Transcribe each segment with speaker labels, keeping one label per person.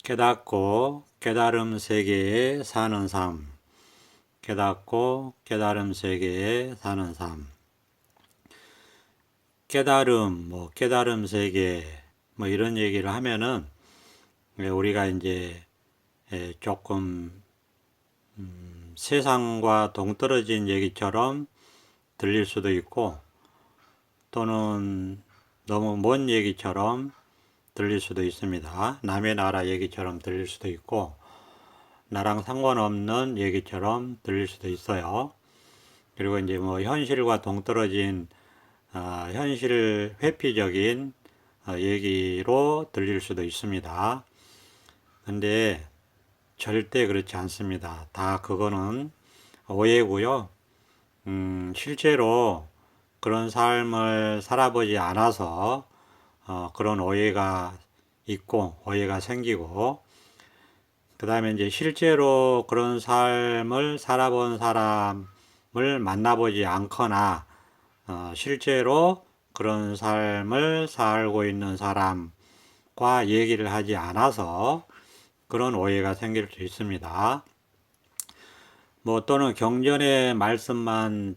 Speaker 1: 깨닫고 깨달음 세계에 사는 삶. 깨닫고 깨달음 세계에 사는 삶. 깨달음, 깨달음 세계, 이런 얘기를 하면은 우리가 이제 조금 세상과 동떨어진 얘기처럼 들릴 수도 있고, 또는 너무 먼 얘기처럼 들릴 수도 있습니다. 남의 나라 얘기처럼 들릴 수도 있고, 나랑 상관없는 얘기처럼 들릴 수도 있어요. 그리고 이제 현실과 동떨어진 현실 회피적인 얘기로 들릴 수도 있습니다. 근데 절대 그렇지 않습니다. 다 그거는 오해고요. 실제로 그런 삶을 살아보지 않아서 그런 오해가 있고 오해가 생기고, 그 다음에 이제 실제로 그런 삶을 살아본 사람을 만나보지 않거나 실제로 그런 삶을 살고 있는 사람과 얘기를 하지 않아서 그런 오해가 생길 수 있습니다. 또는 경전의 말씀만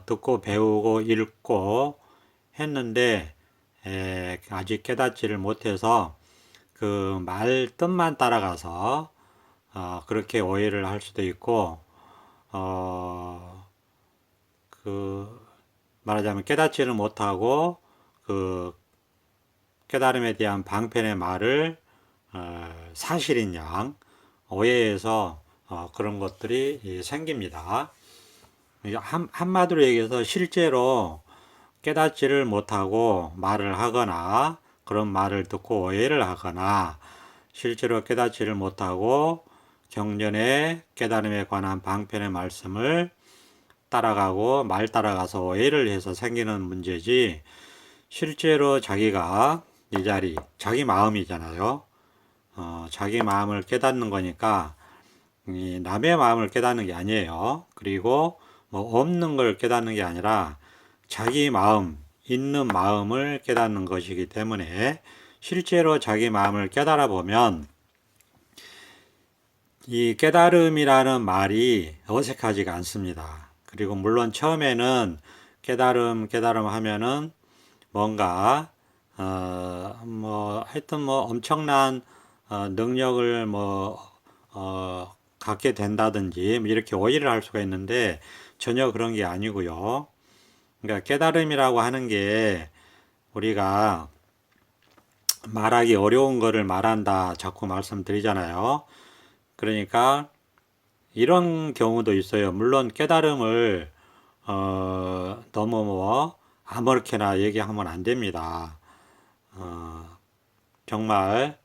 Speaker 1: 듣고 배우고 읽고 했는데 아직 깨닫지를 못해서 그 말 뜻만 따라가서 그렇게 오해를 할 수도 있고, 그 말하자면 깨닫지를 못하고 그 깨달음에 대한 방편의 말을 사실인 양 오해해서 그런 것들이 생깁니다. 한마디로 얘기해서 실제로 깨닫지를 못하고 말을 하거나 그런 말을 듣고 오해를 하거나, 실제로 깨닫지를 못하고 경전의 깨달음에 관한 방편의 말씀을 따라가고 말 따라가서 오해를 해서 생기는 문제지, 실제로 자기가 이 자리, 자기 마음이잖아요. 자기 마음을 깨닫는 거니까 이 남의 마음을 깨닫는 게 아니에요. 그리고 없는 걸 깨닫는 게 아니라 자기 마음, 있는 마음을 깨닫는 것이기 때문에 실제로 자기 마음을 깨달아 보면 이 깨달음이라는 말이 어색하지가 않습니다. 그리고 물론 처음에는 깨달음 하면은 뭔가 하여튼 엄청난 능력을 갖게 된다든지 이렇게 오해를 할 수가 있는데, 전혀 그런 게 아니고요. 그러니까 깨달음이라고 하는 게 우리가 말하기 어려운 거를 말한다 자꾸 말씀드리잖아요. 그러니까 이런 경우도 있어요. 물론 깨달음을 너무 아무렇게나 얘기하면 안 됩니다. 정말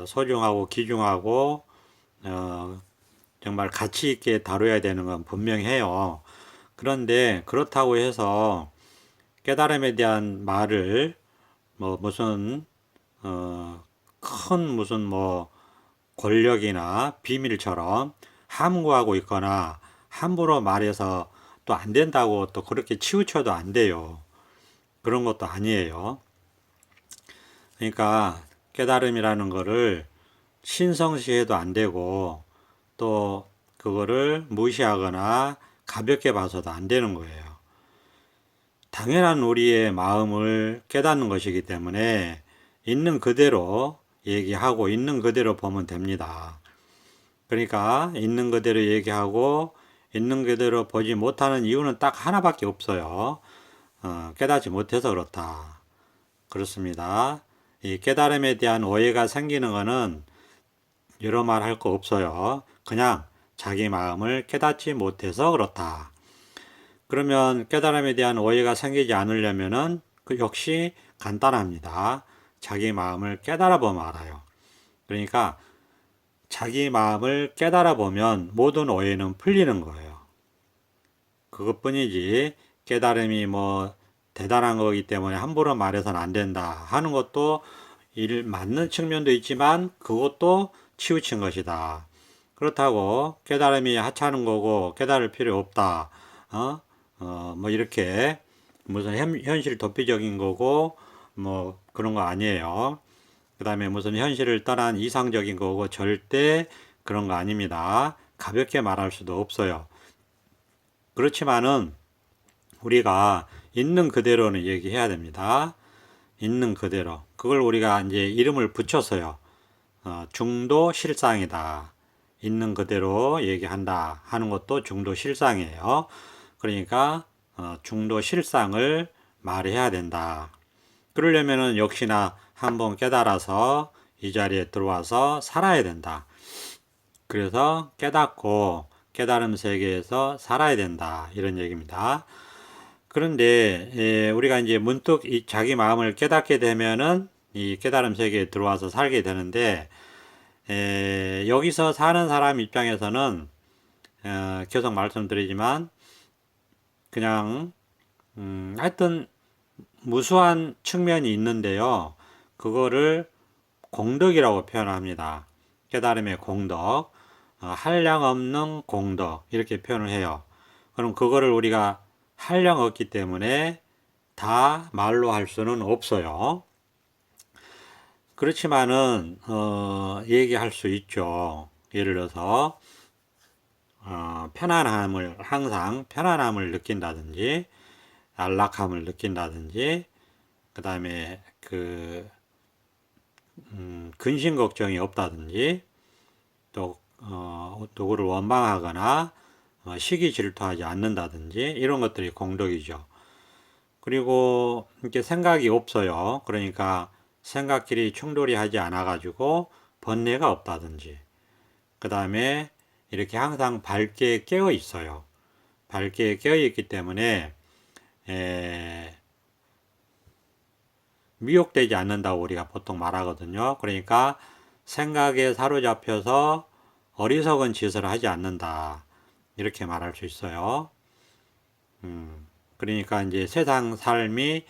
Speaker 1: 소중하고 귀중하고 정말 가치 있게 다뤄야 되는 건 분명해요. 그런데 그렇다고 해서 깨달음에 대한 말을 무슨 큰 무슨 권력이나 비밀처럼 함구하고 있거나 함부로 말해서 또 안 된다고 또 그렇게 치우쳐도 안 돼요. 그런 것도 아니에요. 그러니까 깨달음이라는 거를 신성시해도 안 되고, 또 그거를 무시하거나 가볍게 봐서도 안 되는 거예요. 당연한 우리의 마음을 깨닫는 것이기 때문에 있는 그대로 얘기하고 있는 그대로 보면 됩니다. 그러니까 있는 그대로 얘기하고 있는 그대로 보지 못하는 이유는 딱 하나밖에 없어요. 깨닫지 못해서 그렇다. 그렇습니다. 이 깨달음에 대한 오해가 생기는 것은 여러 말 할 거 없어요. 그냥 자기 마음을 깨닫지 못해서 그렇다. 그러면 깨달음에 대한 오해가 생기지 않으려면은 그 역시 간단합니다. 자기 마음을 깨달아 보면 알아요. 그러니까 자기 마음을 깨달아 보면 모든 오해는 풀리는 거예요. 그것뿐이지 깨달음이 대단한 거기 때문에 함부로 말해서는 안 된다 하는 것도 맞는 측면도 있지만 그것도 치우친 것이다. 그렇다고 깨달음이 하찮은 거고 깨달을 필요 없다. 이렇게 무슨 현실 도피적인 거고 그런 거 아니에요. 그 다음에 무슨 현실을 떠난 이상적인 거고 절대 그런 거 아닙니다. 가볍게 말할 수도 없어요. 그렇지만은 우리가 있는 그대로는 얘기해야 됩니다. 있는 그대로. 그걸 우리가 이제 이름을 붙였어요. 중도 실상이다. 있는 그대로 얘기한다 하는 것도 중도 실상이에요. 그러니까 중도 실상을 말해야 된다. 그러려면은 역시나 한번 깨달아서 이 자리에 들어와서 살아야 된다. 그래서 깨닫고 깨달음 세계에서 살아야 된다. 이런 얘기입니다. 그런데 우리가 이제 문득 자기 마음을 깨닫게 되면은 이 깨달음 세계에 들어와서 살게 되는데 여기서 사는 사람 입장에서는 계속 말씀드리지만 그냥 하여튼 무수한 측면이 있는데요. 그거를 공덕이라고 표현합니다. 깨달음의 공덕, 한량없는 공덕 이렇게 표현을 해요. 그럼 그거를 우리가 한량 없기 때문에 다 말로 할 수는 없어요. 그렇지만은 얘기할 수 있죠. 예를 들어서 편안함을 항상 편안함을 느낀다든지 안락함을 느낀다든지 그 다음에 근심 걱정이 없다든지 또 누구를 원망하거나 시기 질투하지 않는다든지 이런 것들이 공덕이죠. 그리고 이렇게 생각이 없어요. 그러니까 생각끼리 충돌이 하지 않아 가지고 번뇌가 없다든지 그 다음에 이렇게 항상 밝게 깨어 있어요. 밝게 깨어 있기 때문에 미혹되지 않는다고 우리가 보통 말하거든요. 그러니까 생각에 사로잡혀서 어리석은 짓을 하지 않는다. 이렇게 말할 수 있어요. 그러니까 이제 세상 삶이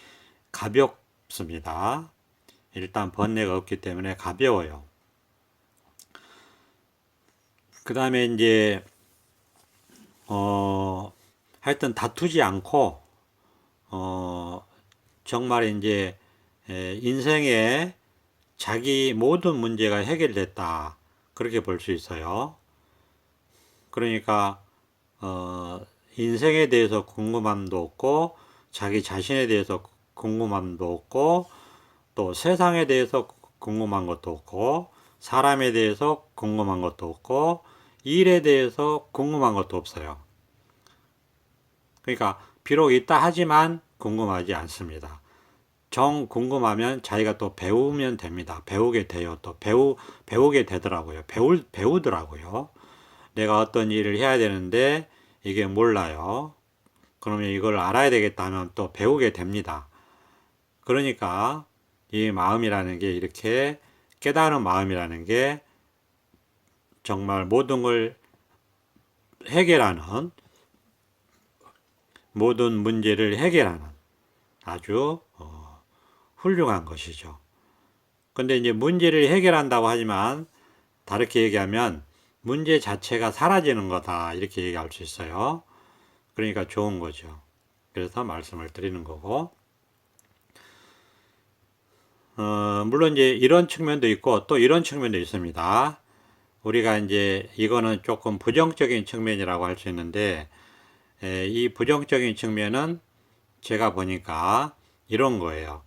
Speaker 1: 가볍습니다. 일단 번뇌가 없기 때문에 가벼워요. 그 다음에 이제 하여튼 다투지 않고 정말 이제 인생에 자기 모든 문제가 해결됐다. 그렇게 볼 수 있어요. 그러니까 인생에 대해서 궁금함도 없고 자기 자신에 대해서 궁금함도 없고 또 세상에 대해서 궁금한 것도 없고 사람에 대해서 궁금한 것도 없고 일에 대해서 궁금한 것도 없어요. 그러니까 비록 있다 하지만 궁금하지 않습니다. 정 궁금하면 자기가 또 배우면 됩니다. 배우게 돼요. 또 배우게 되더라고요. 배우더라고요. 내가 어떤 일을 해야 되는데 이게 몰라요. 그러면 이걸 알아야 되겠다 하면 또 배우게 됩니다. 그러니까 이 마음이라는 게 이렇게 깨달은 마음이라는 게 정말 모든 걸 해결하는 모든 문제를 해결하는 아주 훌륭한 것이죠. 근데 이제 문제를 해결한다고 하지만 다르게 얘기하면 문제 자체가 사라지는 거다 이렇게 얘기할 수 있어요. 그러니까 좋은 거죠. 그래서 말씀을 드리는 거고 물론 이제 이런 측면도 있고 또 이런 측면도 있습니다. 우리가 이제 이거는 조금 부정적인 측면이라고 할 수 있는데 이 부정적인 측면은 제가 보니까 이런 거예요.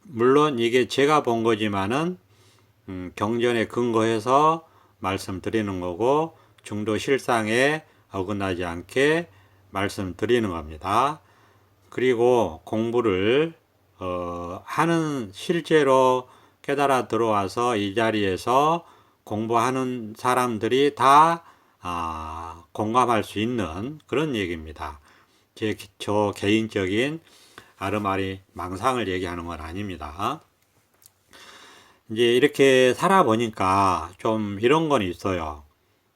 Speaker 1: 물론 이게 제가 본 거지만은 경전에 근거해서 말씀드리는 거고 중도 실상에 어긋나지 않게 말씀드리는 겁니다. 그리고 공부를 하는 실제로 깨달아 들어와서 이 자리에서 공부하는 사람들이 다 공감할 수 있는 그런 얘기입니다. 저 개인적인 아르마리 망상을 얘기하는 건 아닙니다. 이제 이렇게 살아보니까 좀 이런 건 있어요.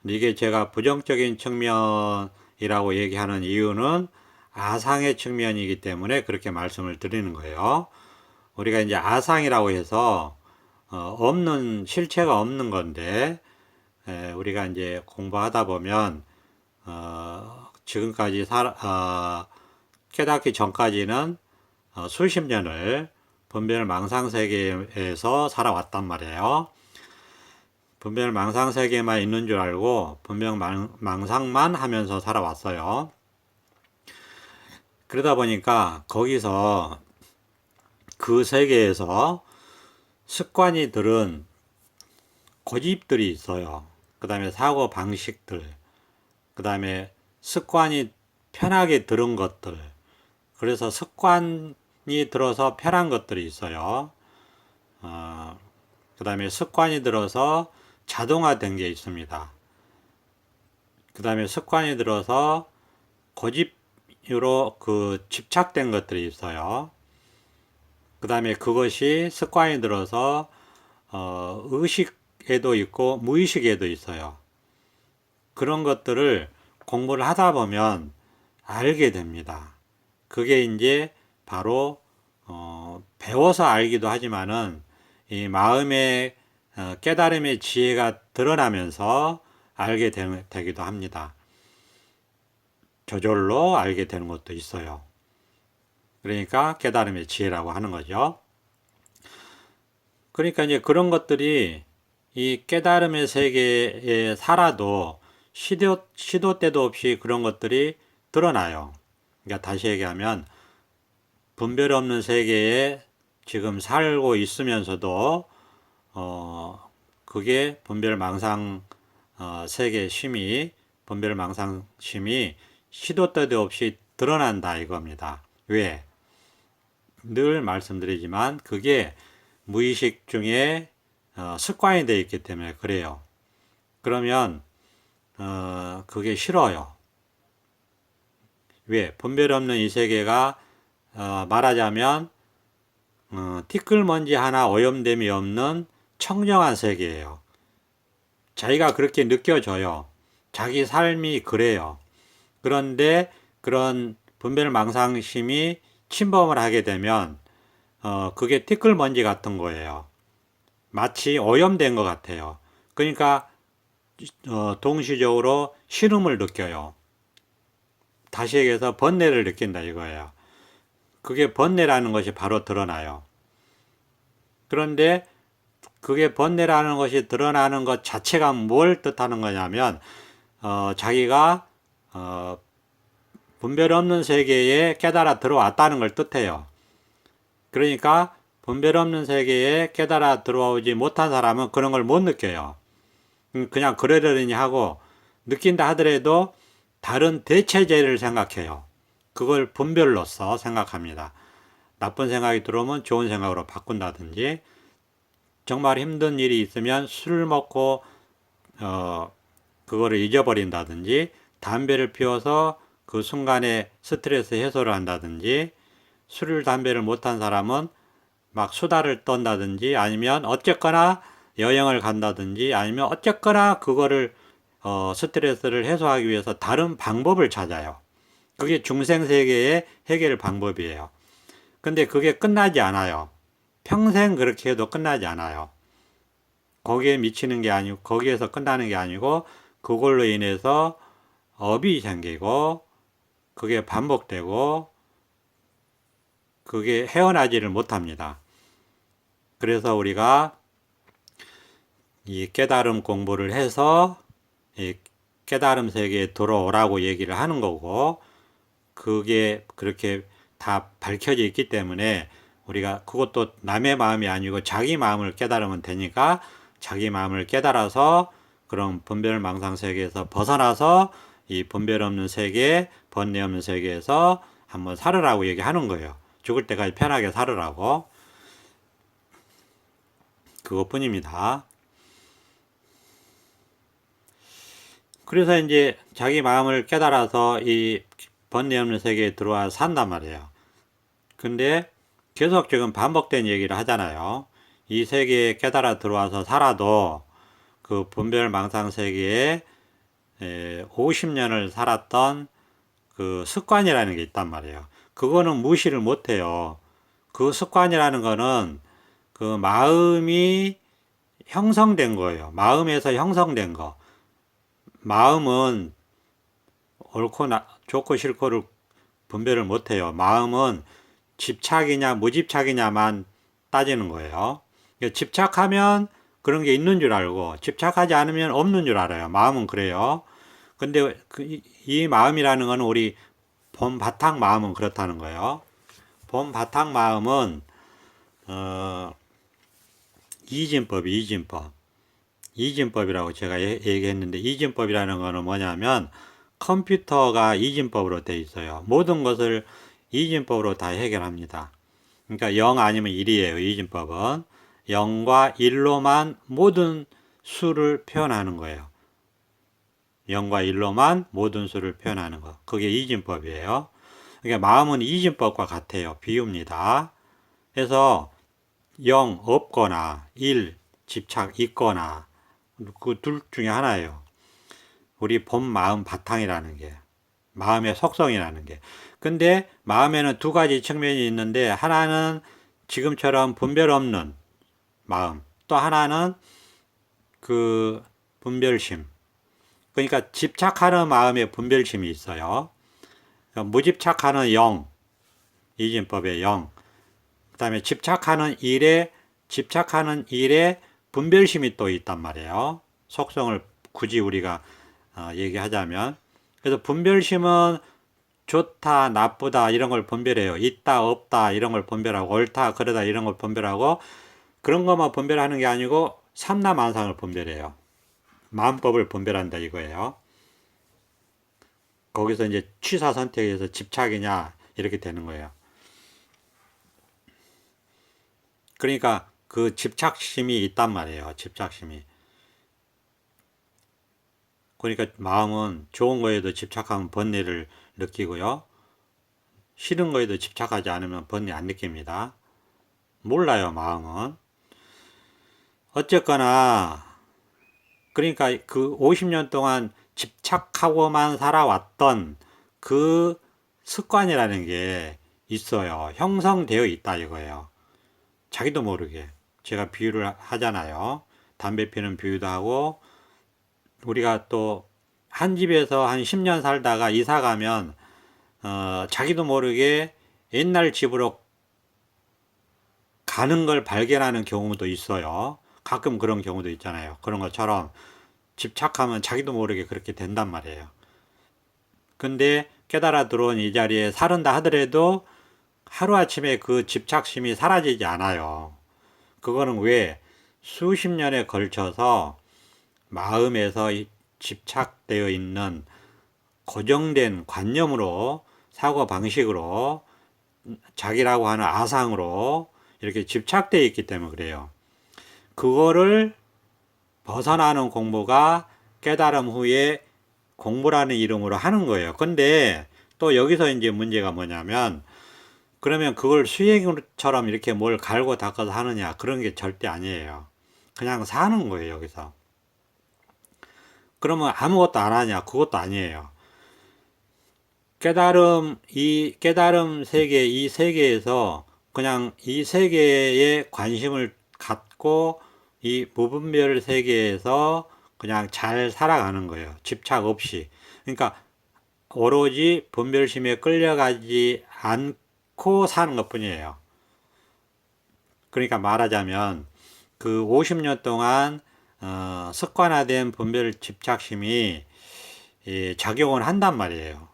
Speaker 1: 이게 제가 부정적인 측면이라고 얘기하는 이유는 아상의 측면이기 때문에 그렇게 말씀을 드리는 거예요. 우리가 이제 아상이라고 해서 없는 실체가 없는 건데 우리가 이제 공부하다 보면 지금까지 깨닫기 전까지는 수십 년을 분별 망상 세계에서 살아왔단 말이에요. 분별 망상 세계만 있는 줄 알고 분별 망상만 하면서 살아왔어요. 그러다 보니까 거기서 그 세계에서 습관이 들은 고집들이 있어요. 그 다음에 사고 방식들, 그 다음에 습관이 편하게 들은 것들, 그래서 습관이 들어서 편한 것들이 있어요. 그 다음에 습관이 들어서 자동화된 게 있습니다. 그 다음에 습관이 들어서 고집으로 집착된 것들이 있어요. 그 다음에 그것이 습관이 들어서 의식에도 있고 무의식에도 있어요. 그런 것들을 공부를 하다 보면 알게 됩니다. 그게 이제 바로 배워서 알기도 하지만은 이 마음의 깨달음의 지혜가 드러나면서 알게 되기도 합니다. 저절로 알게 되는 것도 있어요. 그러니까 깨달음의 지혜라고 하는 거죠. 그러니까 이제 그런 것들이 이 깨달음의 세계에 살아도 시도 때도 없이 그런 것들이 드러나요. 그러니까 다시 얘기하면 분별 없는 세계에 지금 살고 있으면서도 그게 분별 망상 세계 심이 분별 망상 심이 시도 때도 없이 드러난다 이겁니다. 왜? 늘 말씀드리지만 그게 무의식 중에 습관이 되어 있기 때문에 그래요. 그러면 그게 싫어요. 왜? 분별 없는 이 세계가 말하자면 티끌먼지 하나 오염됨이 없는 청정한 세계예요. 자기가 그렇게 느껴져요. 자기 삶이 그래요. 그런데 그런 분별 망상심이 침범을 하게 되면 그게 티끌먼지 같은 거예요. 마치 오염된 것 같아요. 그러니까 동시적으로 싫음을 느껴요. 다시 얘기해서 번뇌를 느낀다 이거예요. 그게 번뇌라는 것이 바로 드러나요. 그런데 그게 번뇌라는 것이 드러나는 것 자체가 뭘 뜻하는 거냐면 자기가 분별 없는 세계에 깨달아 들어왔다는 걸 뜻해요. 그러니까 분별 없는 세계에 깨달아 들어오지 못한 사람은 그런 걸 못 느껴요. 그냥 그러려니 하고 느낀다 하더라도 다른 대체제를 생각해요. 그걸 분별로서 생각합니다. 나쁜 생각이 들어오면 좋은 생각으로 바꾼다든지 정말 힘든 일이 있으면 술을 먹고 그거를 잊어버린다든지 담배를 피워서 그 순간에 스트레스 해소를 한다든지 술을 담배를 못한 사람은 막 수다를 떤다든지 아니면 어쨌거나 여행을 간다든지 아니면 어쨌거나 그거를 스트레스를 해소하기 위해서 다른 방법을 찾아요. 그게 중생세계의 해결 방법이에요. 근데 그게 끝나지 않아요. 평생 그렇게 해도 끝나지 않아요. 거기에 미치는 게 아니고 거기에서 끝나는 게 아니고 그걸로 인해서 업이 생기고 그게 반복되고 그게 헤어나지를 못합니다. 그래서 우리가 이 깨달음 공부를 해서 이 깨달음 세계에 들어오라고 얘기를 하는 거고 그게 그렇게 다 밝혀져 있기 때문에 우리가 그것도 남의 마음이 아니고 자기 마음을 깨달으면 되니까 자기 마음을 깨달아서 그런 분별 망상 세계에서 벗어나서 이 분별 없는 세계, 번뇌 없는 세계에서 한번 살으라고 얘기하는 거예요. 죽을 때까지 편하게 살으라고. 그것뿐입니다. 그래서 이제 자기 마음을 깨달아서 이 번뇌 없는 세계에 들어와 산단 말이에요. 근데 계속 지금 반복된 얘기를 하잖아요. 이 세계에 깨달아 들어와서 살아도 그 분별 망상 세계에 50년을 살았던 그 습관이라는 게 있단 말이에요. 그거는 무시를 못해요. 그 습관이라는 거는 그 마음이 형성된 거예요. 마음에서 형성된 거. 마음은 옳고 좋고 싫고를 분별을 못해요. 마음은 집착이냐 무집착이냐만 따지는 거예요. 집착하면 그런 게 있는 줄 알고 집착하지 않으면 없는 줄 알아요. 마음은 그래요. 근데 이 마음이라는 건 우리 본 바탕 마음은 그렇다는 거예요. 본 바탕 마음은 이진법이라고 제가 얘기했는데, 이진법이라는 거는 뭐냐면 컴퓨터가 이진법으로 되어 있어요. 모든 것을 이진법으로 다 해결합니다. 그러니까 0 아니면 1이에요. 이진법은 0과 1로만 모든 수를 표현하는 거예요. 0과 1로만 모든 수를 표현하는 거. 그게 이진법이에요. 그러니까 마음은 이진법과 같아요. 비유입니다. 그래서 0 없거나 1 집착 있거나 그 둘 중에 하나예요. 우리 본 마음 바탕이라는 게, 마음의 속성이라는 게. 근데 마음에는 두 가지 측면이 있는데, 하나는 지금처럼 분별 없는 마음, 또 하나는 그 분별심. 그러니까 집착하는 마음에 분별심이 있어요. 그러니까 무집착하는 0, 이진법의 0. 그 다음에 집착하는 일에 분별심이 또 있단 말이에요. 속성을 굳이 우리가 얘기하자면. 그래서 분별심은 좋다, 나쁘다 이런 걸 분별해요. 있다, 없다 이런 걸 분별하고, 옳다, 그러다 이런 걸 분별하고, 그런 것만 분별하는 게 아니고 삼라만상을 분별해요. 마음법을 분별한다 이거예요. 거기서 이제 취사 선택에서 집착이냐 이렇게 되는 거예요. 그러니까 그 집착심이 있단 말이에요. 집착심이. 그러니까 마음은 좋은 거에도 집착하면 번뇌를 느끼고요. 싫은 거에도 집착하지 않으면 번뇌 안 느낍니다. 몰라요, 마음은. 어쨌거나 그러니까 그 50년 동안 집착하고만 살아왔던 그 습관이라는 게 있어요. 형성되어 있다 이거예요. 자기도 모르게. 제가 비유를 하잖아요. 담배 피는 비유도 하고, 우리가 또 한 집에서 한 10년 살다가 이사 가면 자기도 모르게 옛날 집으로 가는 걸 발견하는 경우도 있어요. 가끔 그런 경우도 있잖아요. 그런 것처럼 집착하면 자기도 모르게 그렇게 된단 말이에요. 근데 깨달아 들어온 이 자리에 살은다 하더라도 하루아침에 그 집착심이 사라지지 않아요. 그거는 왜? 수십 년에 걸쳐서 마음에서 집착되어 있는 고정된 관념으로, 사고 방식으로, 자기라고 하는 아상으로 이렇게 집착되어 있기 때문에 그래요. 그거를 벗어나는 공부가 깨달음 후에 공부라는 이름으로 하는 거예요. 근데 또 여기서 이제 문제가 뭐냐면, 그러면 그걸 수행처럼 이렇게 뭘 갈고 닦아서 하느냐, 그런 게 절대 아니에요. 그냥 사는 거예요, 여기서. 그러면 아무것도 안 하냐, 그것도 아니에요. 이 깨달음 세계, 이 세계에서 그냥 이 세계에 관심을 갖고 이 무분별 세계에서 그냥 잘 살아가는 거예요. 집착 없이. 그러니까 오로지 분별심에 끌려가지 않고 사는 것 뿐이에요. 그러니까 말하자면 그 50년 동안 습관화된 분별 집착심이 작용을 한단 말이에요.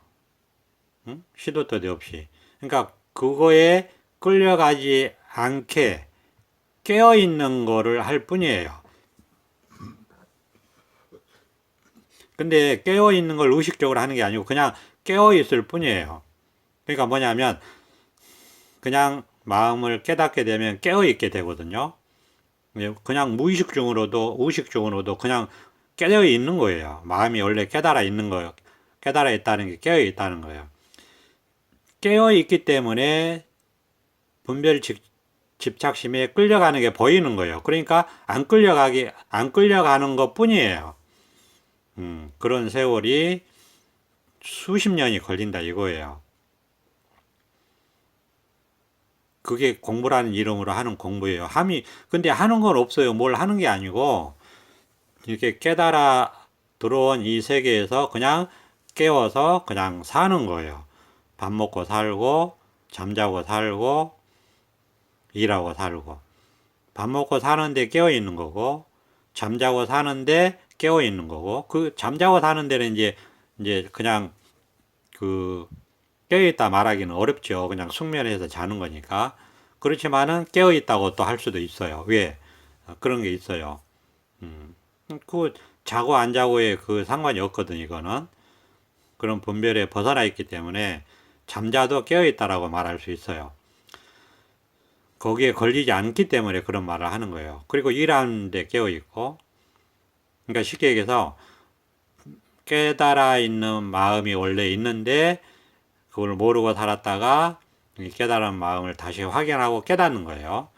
Speaker 1: 응? 시도 때도 없이. 그러니까 그거에 끌려가지 않게 깨어있는 거를 할 뿐이에요. 근데 깨어있는 걸 의식적으로 하는 게 아니고 그냥 깨어있을 뿐이에요. 그러니까 뭐냐면 그냥 마음을 깨닫게 되면 깨어있게 되거든요. 그냥 무의식 중으로도 의식 중으로도 그냥 깨어 있는 거예요. 마음이 원래 깨달아 있는 거예요. 깨달아 있다는 게 깨어 있다는 거예요. 깨어 있기 때문에 분별 집착심에 끌려가는 게 보이는 거예요. 그러니까 안 끌려가는 것 뿐이에요. 그런 세월이 수십 년이 걸린다 이거예요. 그게 공부라는 이름으로 하는 공부예요. 근데 하는 건 없어요. 뭘 하는 게 아니고, 이렇게 깨달아 들어온 이 세계에서 그냥 깨워서 그냥 사는 거예요. 밥 먹고 살고, 잠자고 살고, 일하고 살고. 밥 먹고 사는데 깨어 있는 거고, 잠자고 사는데 깨어 있는 거고, 그 잠자고 사는 데는 이제 그냥 그 깨어 있다 말하기는 어렵죠. 그냥 숙면해서 자는 거니까. 그렇지만은 깨어 있다고 또 할 수도 있어요. 왜? 그런 게 있어요. 그 자고 안 자고에 그 상관이 없거든, 이거는. 그런 분별에 벗어나 있기 때문에 잠자도 깨어 있다라고 말할 수 있어요. 거기에 걸리지 않기 때문에 그런 말을 하는 거예요. 그리고 일하는데 깨어 있고, 그러니까 쉽게 얘기해서 깨달아 있는 마음이 원래 있는데 그걸 모르고 살았다가 이 깨달은 마음을 다시 확인하고 깨닫는 거예요.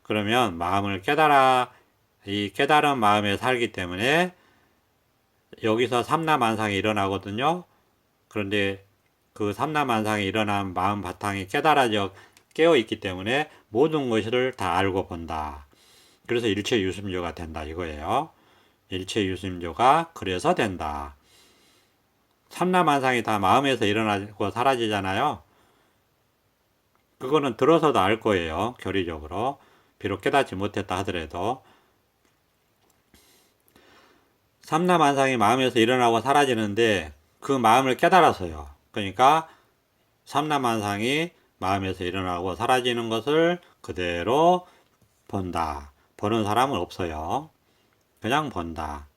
Speaker 1: 그러면 마음을 이 깨달은 마음에 살기 때문에 여기서 삼라만상이 일어나거든요. 그런데 그 삼라만상이 일어난 마음 바탕이 깨달아져 깨어 있기 때문에 모든 것을 다 알고 본다. 그래서 일체 유심조가 된다 이거예요. 일체 유심조가 그래서 된다. 삼라만상이 다 마음에서 일어나고 사라지잖아요. 그거는 들어서도 알 거예요. 교리적으로. 비록 깨닫지 못했다 하더라도. 삼라만상이 마음에서 일어나고 사라지는데 그 마음을 깨달아서요. 그러니까 삼라만상이 마음에서 일어나고 사라지는 것을 그대로 본다. 보는 사람은 없어요. 그냥 본다.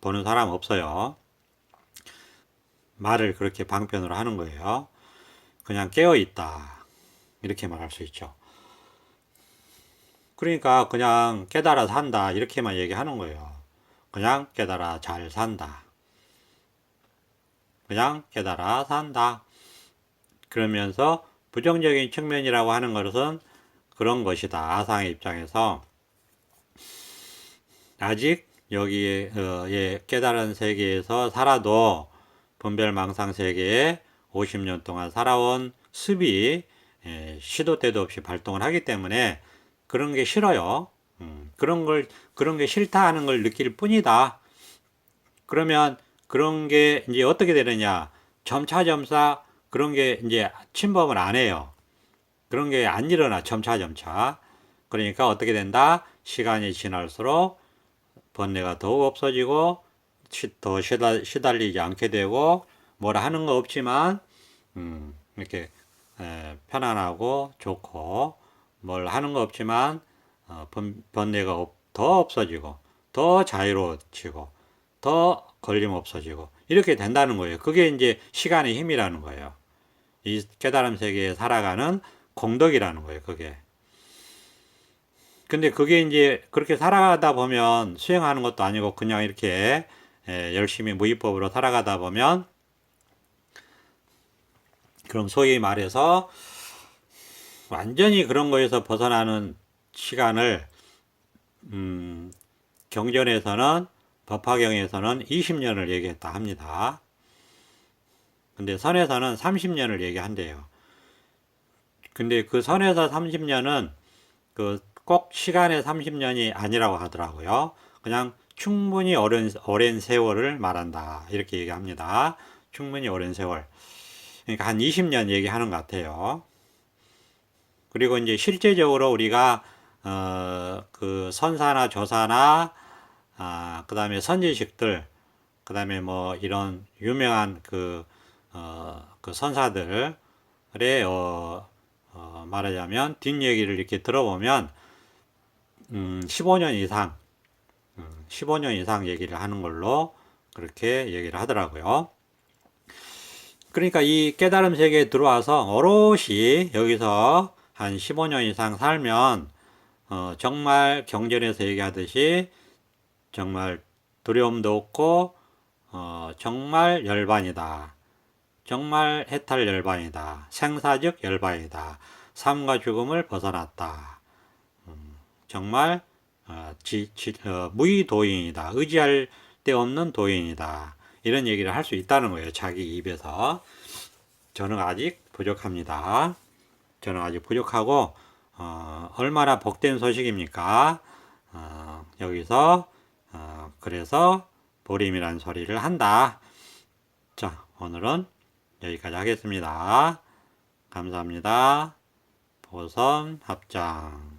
Speaker 1: 보는 사람 없어요. 말을 그렇게 방편으로 하는 거예요. 그냥 깨어있다. 이렇게 말할 수 있죠. 그러니까 그냥 깨달아 산다. 이렇게만 얘기하는 거예요. 그냥 깨달아 잘 산다. 그냥 깨달아 산다. 그러면서 부정적인 측면이라고 하는 것은 그런 것이다. 아상의 입장에서 아직 여기에 깨달은 세계에서 살아도 분별망상 세계에 50년 동안 살아온 습이 시도 때도 없이 발동을 하기 때문에 그런 게 싫어요. 그런 게 싫다 하는 걸 느낄 뿐이다. 그러면 그런 게 이제 어떻게 되느냐. 점차점차 그런 게 이제 침범을 안 해요. 그런 게 안 일어나, 점차점차. 그러니까 어떻게 된다? 시간이 지날수록 번뇌가 더욱 없어지고, 더 시달리지 않게 되고, 뭐라 하는 거 없지만, 이렇게, 편안하고 좋고, 뭘 하는 거 없지만, 번뇌가 더 없어지고, 더 자유로워지고, 더 걸림 없어지고, 이렇게 된다는 거예요. 그게 이제 시간의 힘이라는 거예요. 이 깨달음 세계에 살아가는 공덕이라는 거예요, 그게. 근데 그게 이제 그렇게 살아가다 보면 수행하는 것도 아니고 그냥 이렇게 열심히 무위법으로 살아가다 보면 그럼 소위 말해서 완전히 그런 거에서 벗어나는 시간을 경전에서는 법화경에서는 20년을 얘기했다 합니다. 근데 선에서는 30년을 얘기한대요. 근데 그 선에서 30년은 그 꼭 시간의 30년이 아니라고 하더라고요. 그냥 충분히 오랜 세월을 말한다. 이렇게 얘기합니다. 충분히 오랜 세월. 그러니까 한 20년 얘기하는 것 같아요. 그리고 이제 실제적으로 우리가 그 선사나 조사나 그 다음에 선지식들, 그 다음에 뭐 이런 유명한 그 선사들의 말하자면 뒷얘기를 이렇게 들어보면 15년 이상 15년 이상 얘기를 하는 걸로 그렇게 얘기를 하더라고요. 그러니까 이 깨달음 세계에 들어와서 오롯이 여기서 한 15년 이상 살면 정말 경전에서 얘기하듯이 정말 두려움도 없고 정말 열반이다. 정말 해탈 열반이다. 생사적 열반이다. 삶과 죽음을 벗어났다. 정말 무의도인이다. 의지할 데 없는 도인이다. 이런 얘기를 할 수 있다는 거예요. 자기 입에서. 저는 아직 부족합니다. 저는 아직 부족하고 얼마나 복된 소식입니까? 여기서 그래서 보림이란 소리를 한다. 자, 오늘은 여기까지 하겠습니다. 감사합니다. 보선 합장.